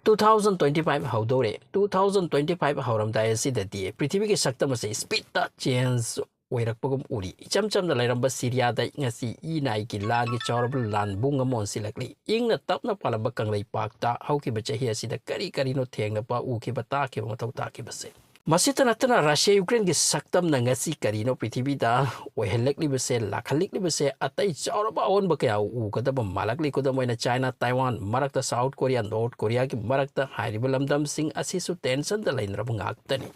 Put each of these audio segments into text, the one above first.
2025 haudore 2025 hauramdai asidadi prithvi ki saktam ase speed ta change oirakpagum uri icham chamna lairamba Syria da ngasi inai ki lan ki chawrab lan bunga mon silakli ingna tapna palamba kanglai pakta hauki bachahi asida kari kari no thengna pa uki bata ki mathau ta ki base masita natana Russia Ukraine ki saktam na ngasi kari no prithvi da ohelekli base lakhalikli base atai chawraba on ba kya u kadaba malakli ko da moina China Taiwan marakta South Korea North Korea ki marakta hairiba lamdam sing asisu tension da lainrab ngaktani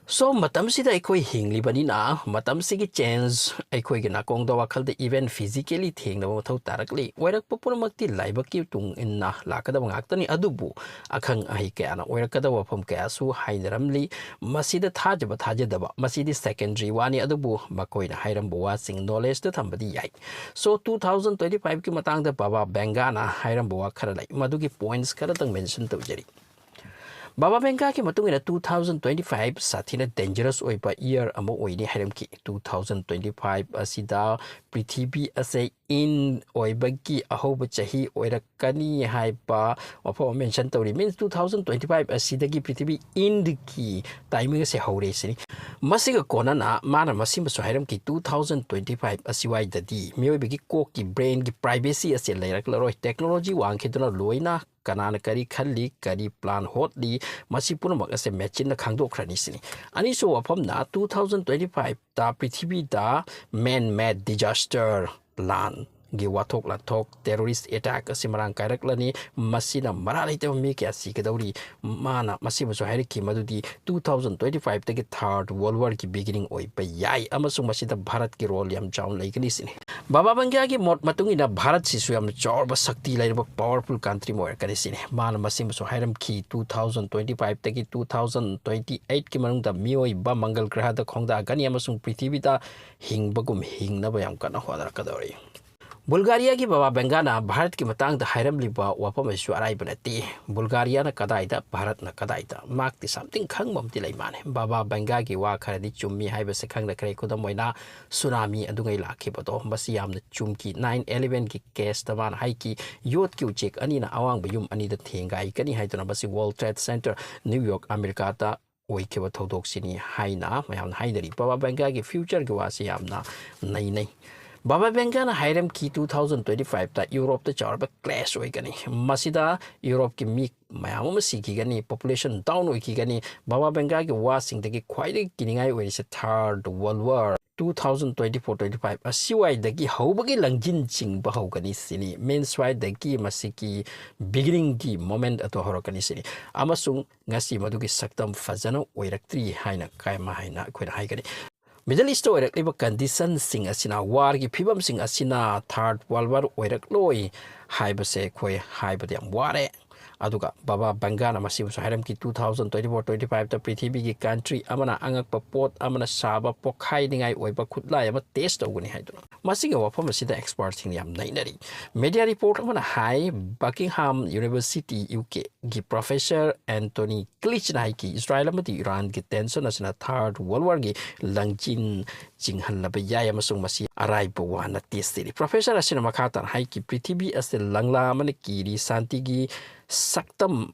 so matam sida aikoi hingli bani na matam sigi change aikoi gi nakong da wakal da event physically thengna mathau tarakli oirak pupunamakti laiba ki tung inna lakada ngaktani adubu akhang ahi kya na oirakada wafam kya su hainaramli masida thajaba masidi secondary wani adubu makoi na hairam buwa sing knowledge da thambadi yai so 2025 ki matang da baba bengana hairam buwa khara lai madugi points khara tang mention tawjari Baba Benga ki matung ina 2025 sathina dangerous oiba year amo oini haram ki 2025 asida prithvi ase in oiba ki ahoba chahi oirakani haiba wafa mention tawri means 2025 asida ki prithvi in ki timing ase haure sini masiga kona na mana masim so haram ki 2025 asiwai dadi mioiba ki ko ki brain ki privacy ase lairak laroi technology wang khiduna loina kanana kari khalli kari plan hotli masi punamak ase machine na khangdokhrani sini ani so wafam na 2025 ta prithvi da man made disaster plan gi wathok la thok terrorist attack asimarang kairak lani masina maralai te mi kya si kadawri mana masi so hairi ki madudi 2025 tagi third world war ki beginning oi pa yai amasung masida bharat ki role yam chaun laigani sini Baba Bangya ki mot matung ina Bharat si suyam chorba sakti lairba powerful country mo kani sini mana masim so hairam ki 2025 tagi 2028 ki manung da mioi ba mangal graha da khongda gani amasung prithvi da hingbagum hingna ba yam kana hodar kadori Bulgaria ki Baba Bengana Bharat ki matang da hairam liba wapam su arai banati Bulgaria na kadai da Bharat na kadai da makti something khangmam ti laimane Baba Benga ki wa kharadi chummi haiba se khangda krai ko da moina tsunami adungai lakhi bodo basi yamna chumki 9/11 ki case da man hai ki yot ki check ani na awang bayum ani da thengai kani haiduna basi World Trade Center New York America ta oikeba thodok sini haina mayam haidari Baba Benga ki future ki wasi yamna nai Baba Bengana hairam ki 2025 ta Europe ta chawrba clash oigani masida Europe ki mi mayam siki gani population down oiki gani Baba Benga ki wasing de ki khwaide kiningai oi se third world war 2024-25 asiwai dagi haubagi langjin chingba haugani sini main swai dagi masiki beginning ki moment ato horokani sini amasung ngasi madugi saktam fazana oiraktri haina kaima haina khoina haigani Middle East oirakliba condition sing asina war ki phibam sing asina third world war oirakloi haibase khoi haibade am ware aduga Baba Bangana masibu so hairam ki 2024-25 ta prithvi ki country amana angakpa pot amana saba pokhai ningai oiba khutla ama test oguni haiduna masiga wafam asida experts thing yam nainari media report amana hai Buckingham University UK gi professor Anthony Klitsch nai ki Israel amati Iran ki tension asina third world war gi langjin jinghallaba yai amasung masi arai bawa na test professor asina makhatan hai ki prithvi ase langla amana ki ri santi gi saktam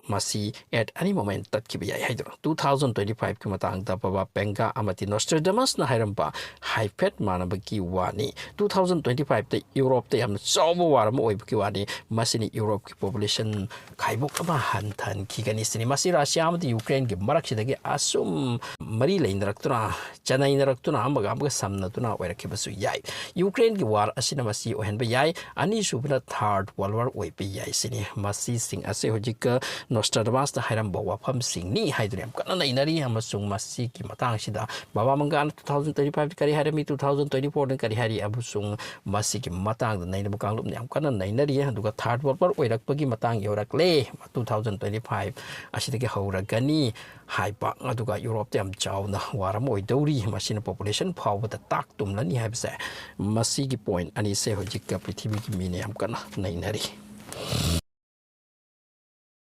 masi at any moment tat ki biyai haidro 2025 ki matang da Baba Benga amati Nostradamus na hairamba high fat manaba ki wani 2025 ta Europe ta yam chawa waram oi ki wani masini Europe ki population khaibok ama hanthan ki gani sini masi Russia amati Ukraine ki marak sidagi asum mari leinraktuna chanai naraktuna amaga samna tuna oirakhi basu yai Ukraine ki war asina masi ohenba yai ani subna third world war oi pe yai sini masi sing ase hojika Nostradamus ta hairam bawa pham sing ni haidrem kana nainari amasung masi ki matang sida Baba Mangan 2025 kari harami 2024 kari hari abusung masi ki matang naina bukang lup nyam kana nainari aduga third world war oirakpagi matang yorakle 2025 asidagi hauragani haipa aduga Europe tam chawna waram oidori masina population phawba ta tak tumlani haibse masi ki point ani se hojika prithvi ki mine am kana nainari